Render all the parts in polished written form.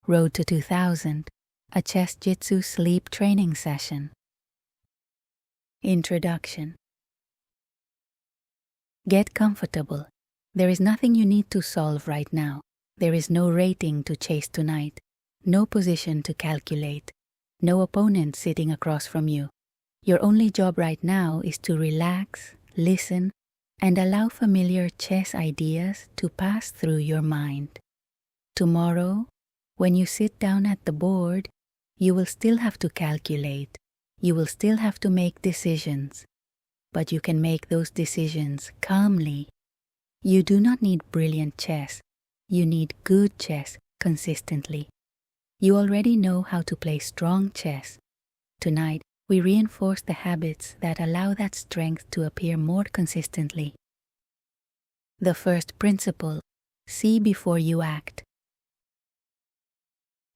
Road to 2000, a chess jitsu sleep training session. Introduction. Get comfortable. There is nothing you need to solve right now. There is no rating to chase tonight, no position to calculate, no opponent sitting across from you. Your only job right now is to relax, listen, and allow familiar chess ideas to pass through your mind. Tomorrow, when you sit down at the board, you will still have to calculate. You will still have to make decisions. But you can make those decisions calmly. You do not need brilliant chess. You need good chess consistently. You already know how to play strong chess. Tonight, we reinforce the habits that allow that strength to appear more consistently. The first principle: see before you act.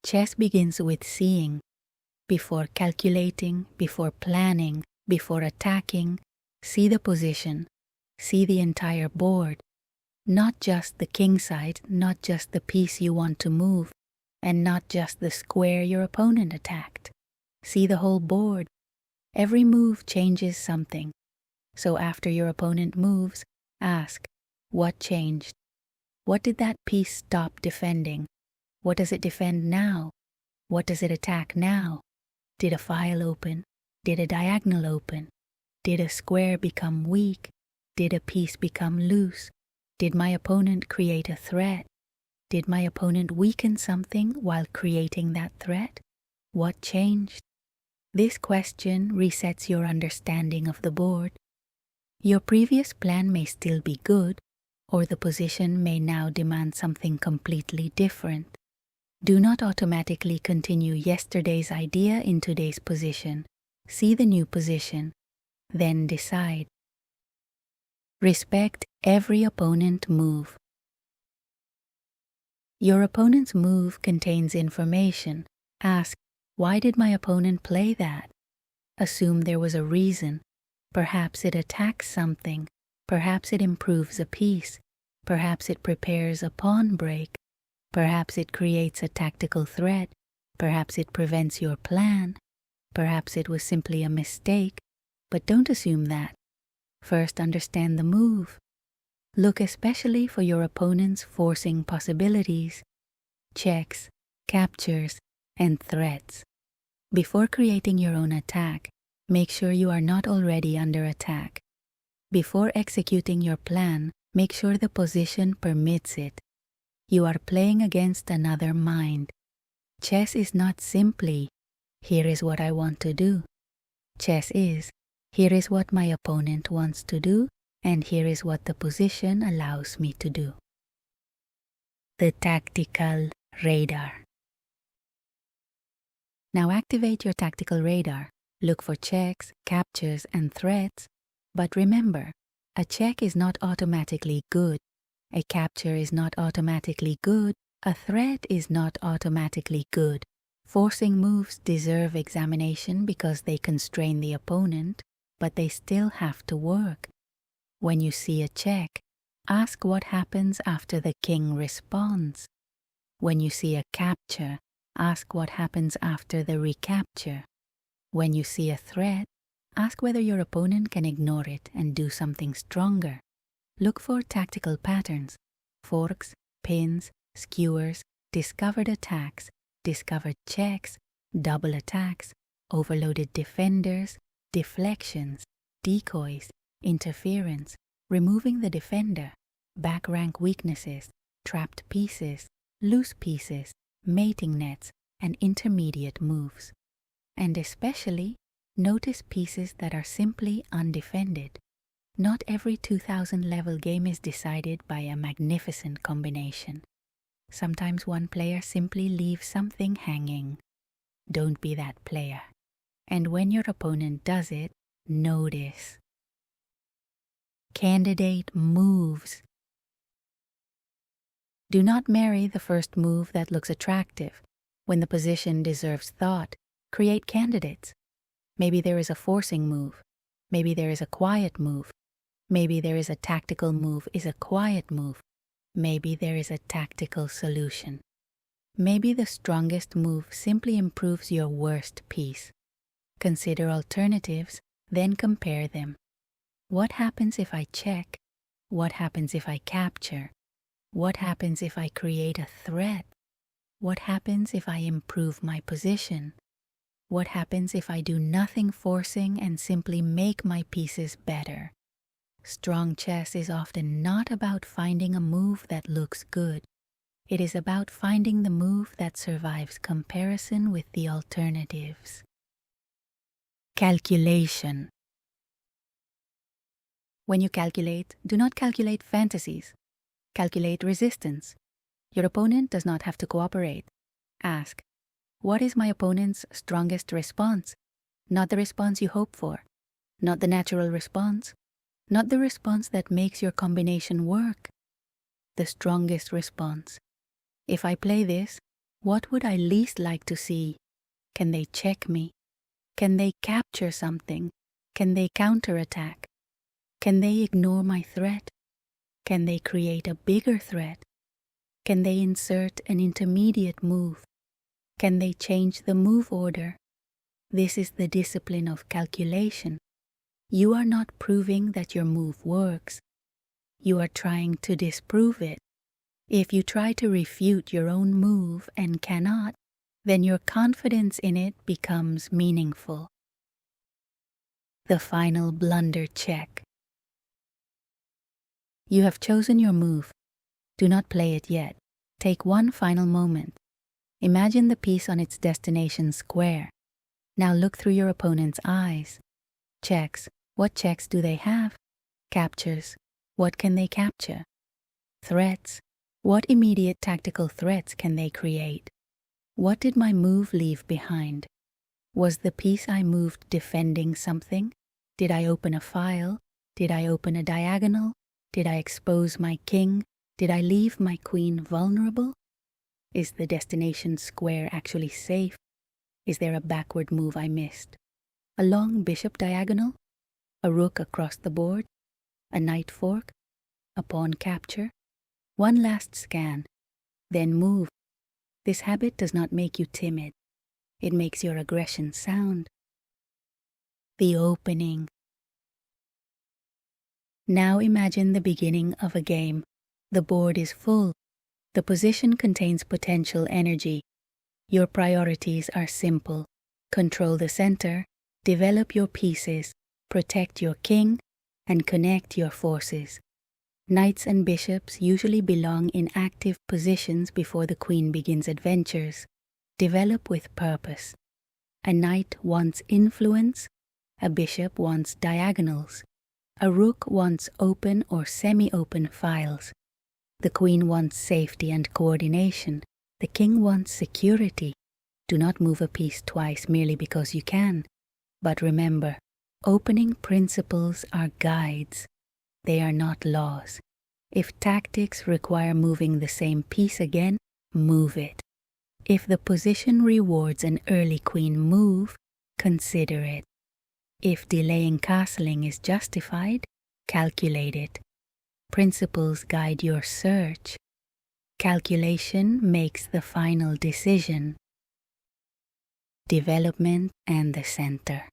Chess begins with seeing. Before calculating, before planning, before attacking, see the position, see the entire board. Not just the king side, not just the piece you want to move, and not just the square your opponent attacked. See the whole board. Every move changes something. So after your opponent moves, ask, what changed? What did that piece stop defending? What does it defend now? What does it attack now? Did a file open? Did a diagonal open? Did a square become weak? Did a piece become loose? Did my opponent create a threat? Did my opponent weaken something while creating that threat? What changed? This question resets your understanding of the board. Your previous plan may still be good, or the position may now demand something completely different. Do not automatically continue yesterday's idea in today's position. See the new position, then decide. Respect every opponent move. Your opponent's move contains information. Ask, why did my opponent play that? Assume there was a reason. Perhaps it attacks something. Perhaps it improves a piece. Perhaps it prepares a pawn break. Perhaps it creates a tactical threat. Perhaps it prevents your plan. Perhaps it was simply a mistake. But don't assume that. First, understand the move. Look especially for your opponent's forcing possibilities, checks, captures, and threats. Before creating your own attack, make sure you are not already under attack. Before executing your plan, make sure the position permits it. You are playing against another mind. Chess is not simply, here is what I want to do. Chess is, here is what my opponent wants to do, and here is what the position allows me to do. The tactical radar. Now activate your tactical radar. Look for checks, captures, and threats. But remember, a check is not automatically good. A capture is not automatically good. A threat is not automatically good. Forcing moves deserve examination because they constrain the opponent, but they still have to work. When you see a check, ask what happens after the king responds. When you see a capture, ask what happens after the recapture. When you see a threat, ask whether your opponent can ignore it and do something stronger. Look for tactical patterns: forks, pins, skewers, discovered attacks, discovered checks, double attacks, overloaded defenders, deflections, decoys, interference, removing the defender, back rank weaknesses, trapped pieces, loose pieces, mating nets, and intermediate moves. And especially, notice pieces that are simply undefended. Not every 2000 level game is decided by a magnificent combination. Sometimes one player simply leaves something hanging. Don't be that player. And when your opponent does it, notice. Candidate moves. Do not marry the first move that looks attractive. When the position deserves thought, create candidates. Maybe there is a forcing move. Maybe there is a quiet move. Maybe there is a tactical move is a quiet move. Maybe there is a tactical solution. Maybe the strongest move simply improves your worst piece. Consider alternatives, then compare them. What happens if I check? What happens if I capture? What happens if I create a threat? What happens if I improve my position? What happens if I do nothing forcing and simply make my pieces better? Strong chess is often not about finding a move that looks good. It is about finding the move that survives comparison with the alternatives. Calculation. When you calculate, do not calculate fantasies. Calculate resistance. Your opponent does not have to cooperate. Ask, what is my opponent's strongest response? Not the response you hope for. Not the natural response. Not the response that makes your combination work. The strongest response. If I play this, what would I least like to see? Can they check me? Can they capture something? Can they counterattack? Can they ignore my threat? Can they create a bigger threat? Can they insert an intermediate move? Can they change the move order? This is the discipline of calculation. You are not proving that your move works. You are trying to disprove it. If you try to refute your own move and cannot, then your confidence in it becomes meaningful. The final blunder check. You have chosen your move. Do not play it yet. Take one final moment. Imagine the piece on its destination square. Now look through your opponent's eyes. Checks. What checks do they have? Captures. What can they capture? Threats. What immediate tactical threats can they create? What did my move leave behind? Was the piece I moved defending something? Did I open a file? Did I open a diagonal? Did I expose my king? Did I leave my queen vulnerable? Is the destination square actually safe? Is there a backward move I missed? A long bishop diagonal? A rook across the board? A knight fork? A pawn capture? One last scan, then move. This habit does not make you timid. It makes your aggression sound. The opening. Now imagine the beginning of a game. The board is full. The position contains potential energy. Your priorities are simple. Control the center, develop your pieces, protect your king, and connect your forces. Knights and bishops usually belong in active positions before the queen begins adventures. Develop with purpose. A knight wants influence, a bishop wants diagonals, a rook wants open or semi-open files. The queen wants safety and coordination. The king wants security. Do not move a piece twice merely because you can. But remember, opening principles are guides. They are not laws. If tactics require moving the same piece again, move it. If the position rewards an early queen move, consider it. If delaying castling is justified, calculate it. Principles guide your search. Calculation makes the final decision. Development and the center.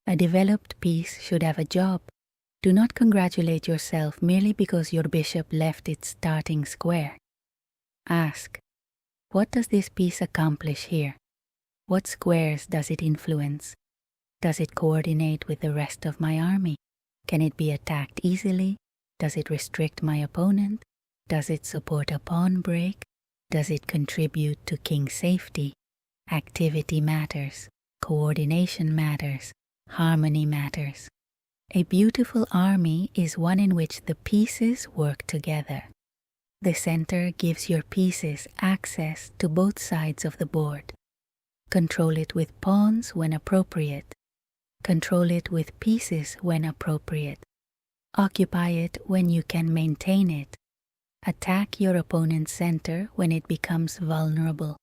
A developed piece should have a job. Do not congratulate yourself merely because your bishop left its starting square. Ask, what does this piece accomplish here? What squares does it influence? Does it coordinate with the rest of my army? Can it be attacked easily? Does it restrict my opponent? Does it support a pawn break? Does it contribute to king safety? Activity matters. Coordination matters. Harmony matters. A beautiful army is one in which the pieces work together. The center gives your pieces access to both sides of the board. Control it with pawns when appropriate. Control it with pieces when appropriate. Occupy it when you can maintain it. Attack your opponent's center when it becomes vulnerable.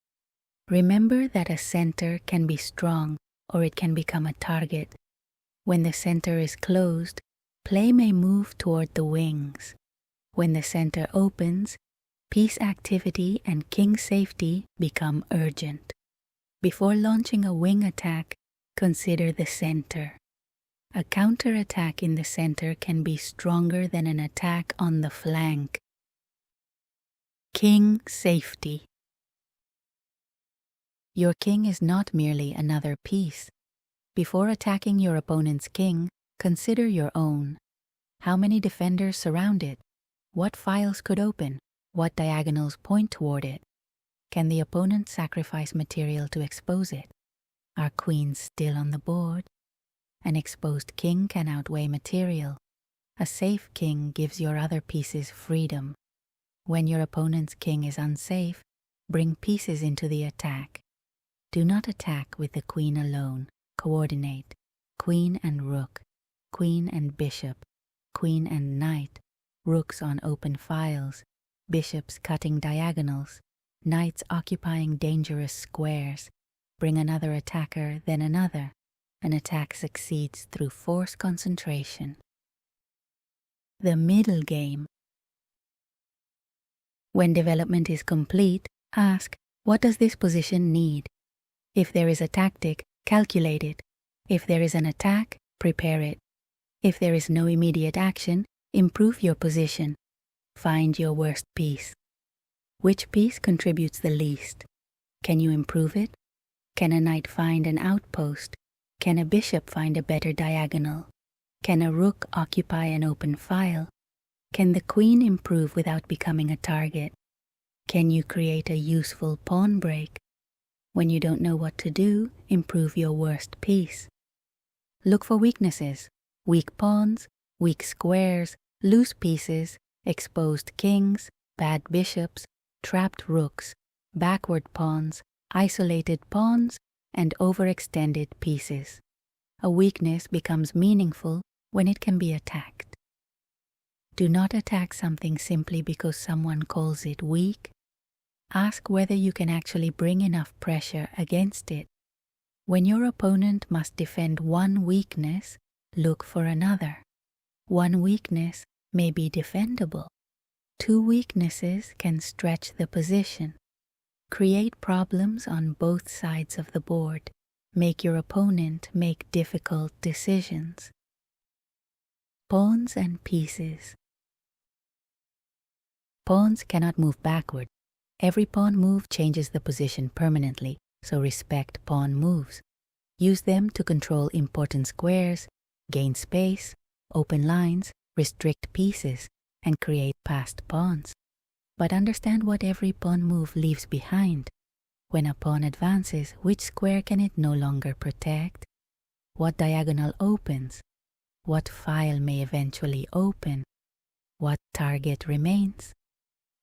Remember that a center can be strong or it can become a target. When the center is closed, play may move toward the wings. When the center opens, piece activity and king safety become urgent. Before launching a wing attack, consider the center. A counterattack in the center can be stronger than an attack on the flank. King safety. Your king is not merely another piece. Before attacking your opponent's king, consider your own. How many defenders surround it? What files could open? What diagonals point toward it? Can the opponent sacrifice material to expose it? Are queens still on the board? An exposed king can outweigh material. A safe king gives your other pieces freedom. When your opponent's king is unsafe, bring pieces into the attack. Do not attack with the queen alone. Coordinate. Queen and rook. Queen and bishop. Queen and knight. Rooks on open files. Bishops cutting diagonals. Knights occupying dangerous squares. Bring another attacker, then another. An attack succeeds through force concentration. The middle game. When development is complete, ask, what does this position need? If there is a tactic, calculate it. If there is an attack, prepare it. If there is no immediate action, improve your position. Find your worst piece. Which piece contributes the least? Can you improve it? Can a knight find an outpost? Can a bishop find a better diagonal? Can a rook occupy an open file? Can the queen improve without becoming a target? Can you create a useful pawn break? When you don't know what to do, improve your worst piece. Look for weaknesses: weak pawns, weak squares, loose pieces, exposed kings, bad bishops, trapped rooks, backward pawns, isolated pawns, and overextended pieces. A weakness becomes meaningful when it can be attacked. Do not attack something simply because someone calls it weak. Ask whether you can actually bring enough pressure against it. When your opponent must defend one weakness, look for another. One weakness may be defendable. Two weaknesses can stretch the position. Create problems on both sides of the board. Make your opponent make difficult decisions. Pawns and pieces. Pawns cannot move backward. Every pawn move changes the position permanently, so respect pawn moves. Use them to control important squares, gain space, open lines, restrict pieces, and create passed pawns. But understand what every pawn move leaves behind. When a pawn advances, which square can it no longer protect? What diagonal opens? What file may eventually open? What target remains?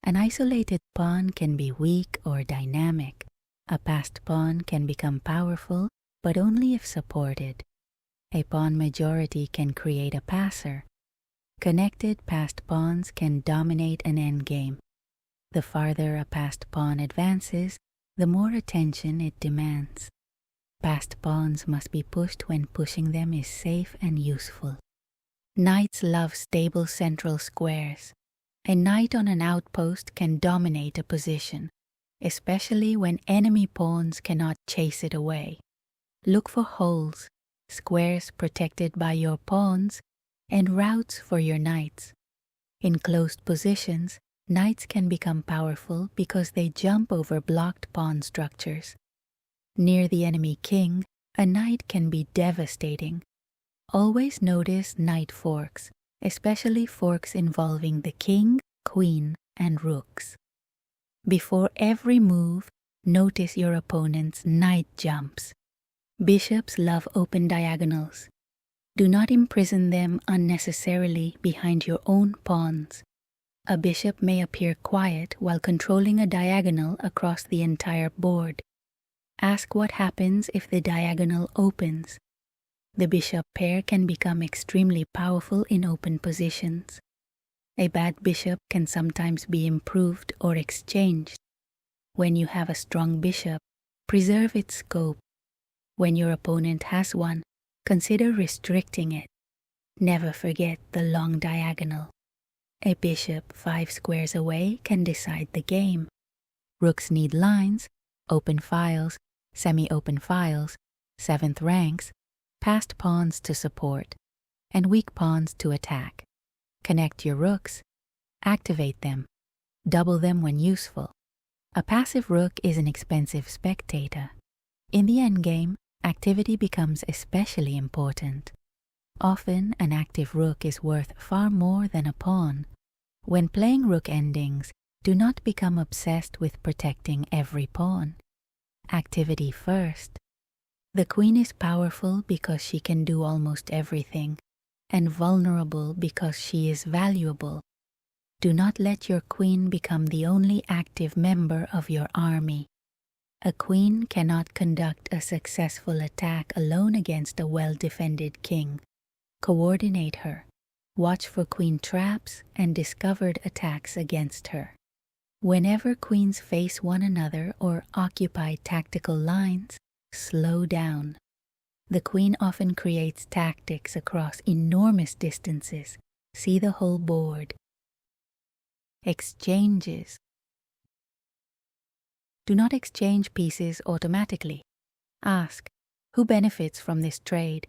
An isolated pawn can be weak or dynamic. A passed pawn can become powerful, but only if supported. A pawn majority can create a passer. Connected passed pawns can dominate an endgame. The farther a passed pawn advances, the more attention it demands. Passed pawns must be pushed when pushing them is safe and useful. Knights love stable central squares. A knight on an outpost can dominate a position, especially when enemy pawns cannot chase it away. Look for holes, squares protected by your pawns, and routes for your knights. In closed positions, knights can become powerful because they jump over blocked pawn structures. Near the enemy king, a knight can be devastating. Always notice knight forks, especially forks involving the king, queen, and rooks. Before every move, notice your opponent's knight jumps. Bishops love open diagonals. Do not imprison them unnecessarily behind your own pawns. A bishop may appear quiet while controlling a diagonal across the entire board. Ask what happens if the diagonal opens. The bishop pair can become extremely powerful in open positions. A bad bishop can sometimes be improved or exchanged. When you have a strong bishop, preserve its scope. When your opponent has one, consider restricting it. Never forget the long diagonal. A bishop 5 squares away can decide the game. Rooks need lines, open files, semi-open files, 7th ranks, passed pawns to support, and weak pawns to attack. Connect your rooks, activate them, double them when useful. A passive rook is an expensive spectator. In the endgame, activity becomes especially important. Often, an active rook is worth far more than a pawn. When playing rook endings, do not become obsessed with protecting every pawn. Activity first. The queen is powerful because she can do almost everything, and vulnerable because she is valuable. Do not let your queen become the only active member of your army. A queen cannot conduct a successful attack alone against a well-defended king. Coordinate her. Watch for queen traps and discovered attacks against her. Whenever queens face one another or occupy tactical lines, slow down. The queen often creates tactics across enormous distances. See the whole board. Exchanges. Do not exchange pieces automatically. Ask, who benefits from this trade?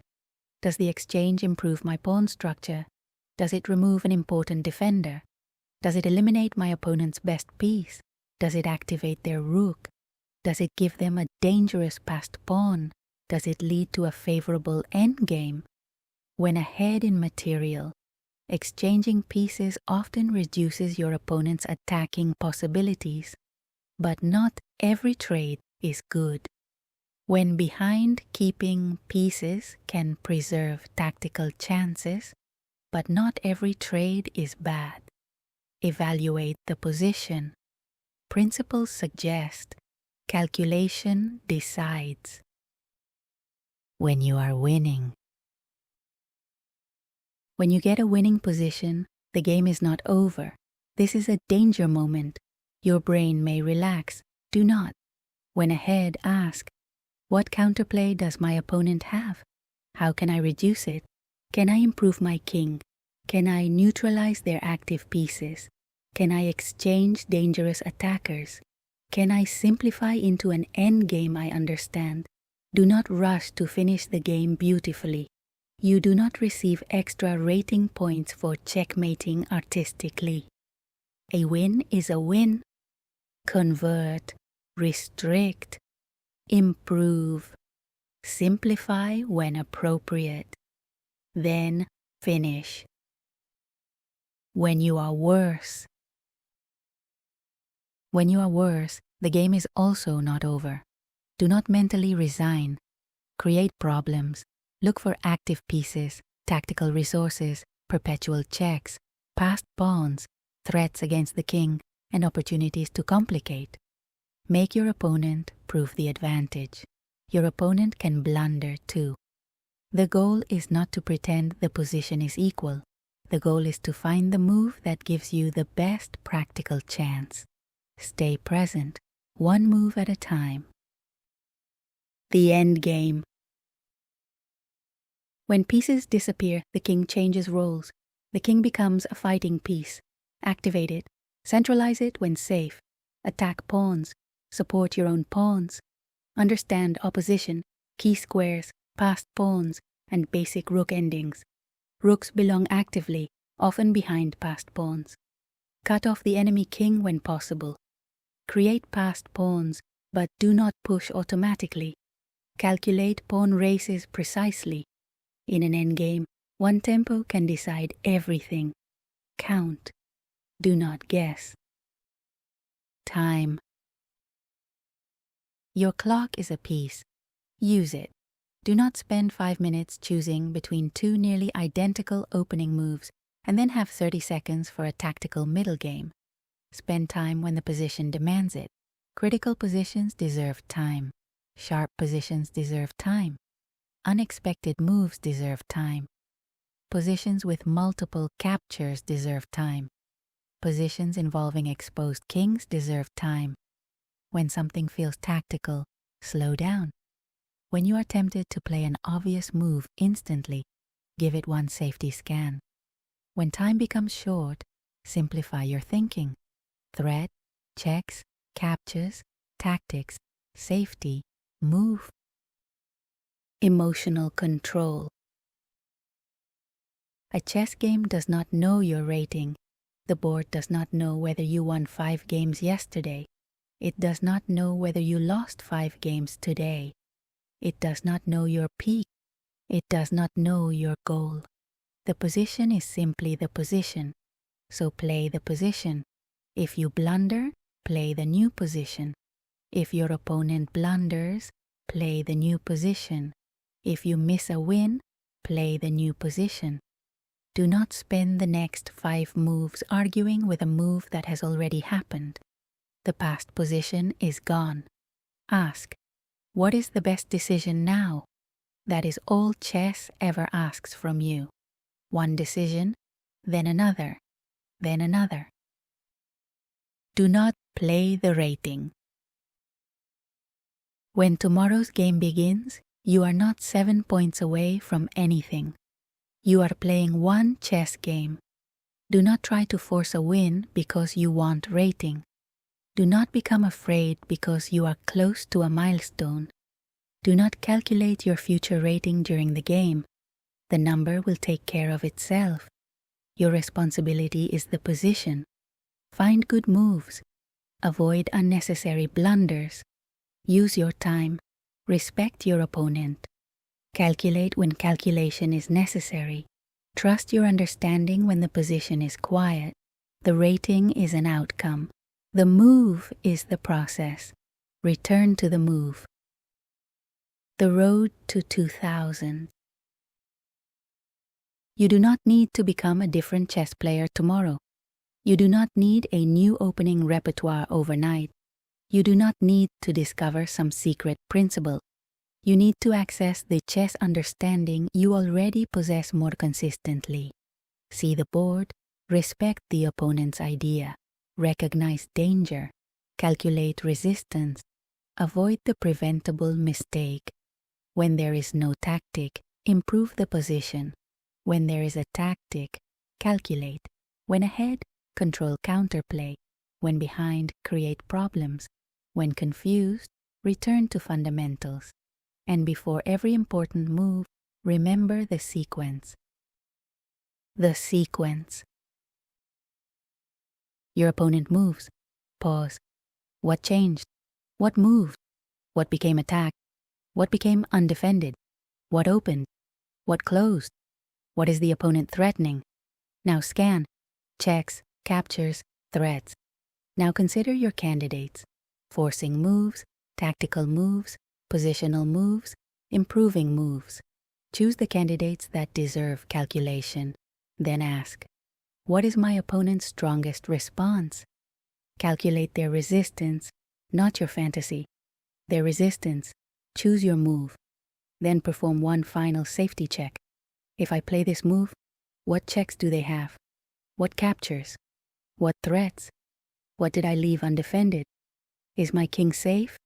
Does the exchange improve my pawn structure? Does it remove an important defender? Does it eliminate my opponent's best piece? Does it activate their rook? Does it give them a dangerous passed pawn? Does it lead to a favorable endgame? When ahead in material, exchanging pieces often reduces your opponent's attacking possibilities, but not every trade is good. When behind, keeping pieces can preserve tactical chances, but not every trade is bad. Evaluate the position. Principles suggest, calculation decides. When you are winning. When you get a winning position, the game is not over. This is a danger moment. Your brain may relax. Do not. When ahead, ask, what counterplay does my opponent have? How can I reduce it? Can I improve my king? Can I neutralize their active pieces? Can I exchange dangerous attackers? Can I simplify into an endgame I understand? Do not rush to finish the game beautifully. You do not receive extra rating points for checkmating artistically. A win is a win. Convert, restrict, improve, simplify when appropriate. Then finish. When you are worse. When you are worse, the game is also not over. Do not mentally resign. Create problems. Look for active pieces, tactical resources, perpetual checks, passed pawns, threats against the king, and opportunities to complicate. Make your opponent prove the advantage. Your opponent can blunder too. The goal is not to pretend the position is equal. The goal is to find the move that gives you the best practical chance. Stay present, one move at a time. The end game. When pieces disappear, the king changes roles. The king becomes a fighting piece. Activate it. Centralize it when safe. Attack pawns. Support your own pawns. Understand opposition, key squares, passed pawns, and basic rook endings. Rooks belong actively, often behind passed pawns. Cut off the enemy king when possible. Create passed pawns, but do not push automatically. Calculate pawn races precisely. In an endgame, one tempo can decide everything. Count. Do not guess. Time. Your clock is a piece. Use it. Do not spend 5 minutes choosing between two nearly identical opening moves and then have 30 seconds for a tactical middle game. Spend time when the position demands it. Critical positions deserve time. Sharp positions deserve time. Unexpected moves deserve time. Positions with multiple captures deserve time. Positions involving exposed kings deserve time. When something feels tactical, slow down. When you are tempted to play an obvious move instantly, give it one safety scan. When time becomes short, Simplify your thinking. Threat, checks, captures, tactics, safety, move. Emotional control. A chess game does not know your rating. The board does not know whether you won 5 games yesterday. It does not know whether you lost 5 games today. It does not know your peak. It does not know your goal. The position is simply the position. So play the position. If you blunder, play the new position. If your opponent blunders, play the new position. If you miss a win, play the new position. Do not spend the next 5 moves arguing with a move that has already happened. The past position is gone. Ask, what is the best decision now? That is all chess ever asks from you. One decision, then another, then another. Do not play the rating. When tomorrow's game begins, you are not 7 points away from anything. You are playing one chess game. Do not try to force a win because you want rating. Do not become afraid because you are close to a milestone. Do not calculate your future rating during the game. The number will take care of itself. Your responsibility is the position. Find good moves. Avoid unnecessary blunders. Use your time. Respect your opponent. Calculate when calculation is necessary. Trust your understanding when the position is quiet. The rating is an outcome. The move is the process. Return to the move. The road to 2000. You do not need to become a different chess player tomorrow. You do not need a new opening repertoire overnight. You do not need to discover some secret principle. You need to access the chess understanding you already possess more consistently. See the board, respect the opponent's idea, recognize danger, calculate resistance, avoid the preventable mistake. When there is no tactic, improve the position. When there is a tactic, calculate. When ahead, control counterplay. When behind, create problems. When confused, return to fundamentals. And before every important move, remember the sequence. The sequence. Your opponent moves. Pause. What changed? What moved? What became attacked? What became undefended? What opened? What closed? What is the opponent threatening? Now scan. Checks, captures, threats. Now consider your candidates. Forcing moves, tactical moves, positional moves, improving moves. Choose the candidates that deserve calculation. Then ask, what is my opponent's strongest response? Calculate their resistance, not your fantasy. Their resistance. Choose your move. Then perform one final safety check. If I play this move, what checks do they have? What captures? What threats? What did I leave undefended? Is my king safe?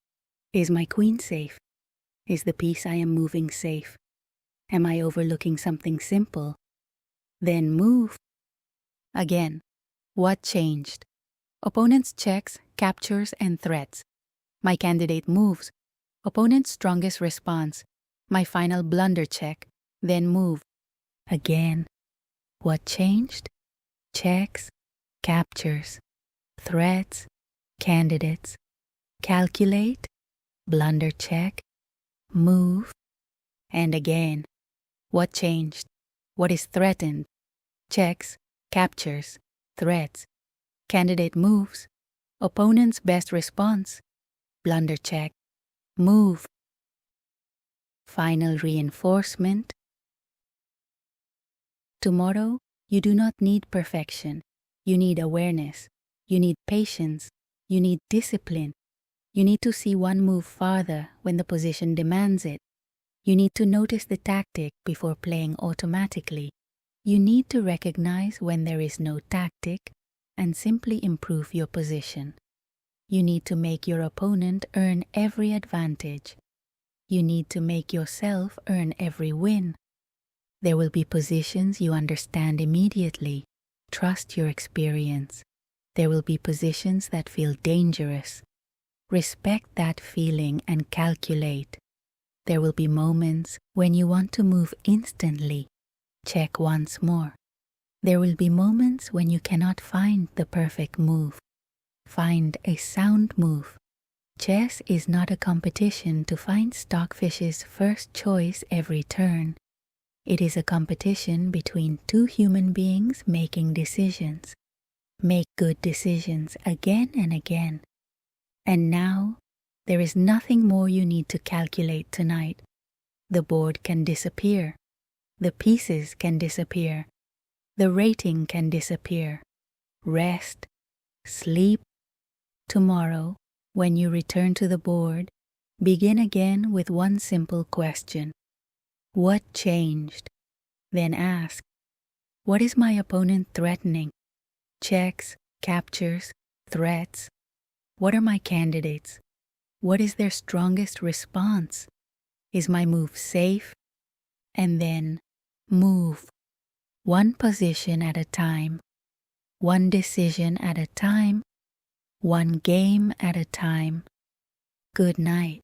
Is my queen safe? Is the piece I am moving safe? Am I overlooking something simple? Then move. Again, what changed? Opponent's checks, captures, and threats. My candidate moves. Opponent's strongest response. My final blunder check. Then move. Again, what changed? Checks, captures, threats, candidates. Calculate, blunder check, move. And again, what changed? What is threatened? Checks, captures, threats. Candidate moves. Opponent's best response. Blunder check. Move. Final reinforcement. Tomorrow, you do not need perfection. You need awareness. You need patience. You need discipline. You need to see one move farther when the position demands it. You need to notice the tactic before playing automatically. You need to recognize when there is no tactic and simply improve your position. You need to make your opponent earn every advantage. You need to make yourself earn every win. There will be positions you understand immediately. trust your experience. There will be positions that feel dangerous. Respect that feeling and calculate. There will be moments when you want to move instantly. Check once more. There will be moments when you cannot find the perfect move. Find a sound move. Chess is not a competition to find Stockfish's first choice every turn. It is a competition between two human beings making decisions. Make good decisions again and again. And now, there is nothing more you need to calculate tonight. The board can disappear. The pieces can disappear. The rating can disappear. Rest. Sleep. Tomorrow, when you return to the board, begin again with one simple question. What changed? Then ask, what is my opponent threatening? Checks, captures, threats. What are my candidates? What is their strongest response? Is my move safe? And then move. One position at a time. One decision at a time. One game at a time. Good night.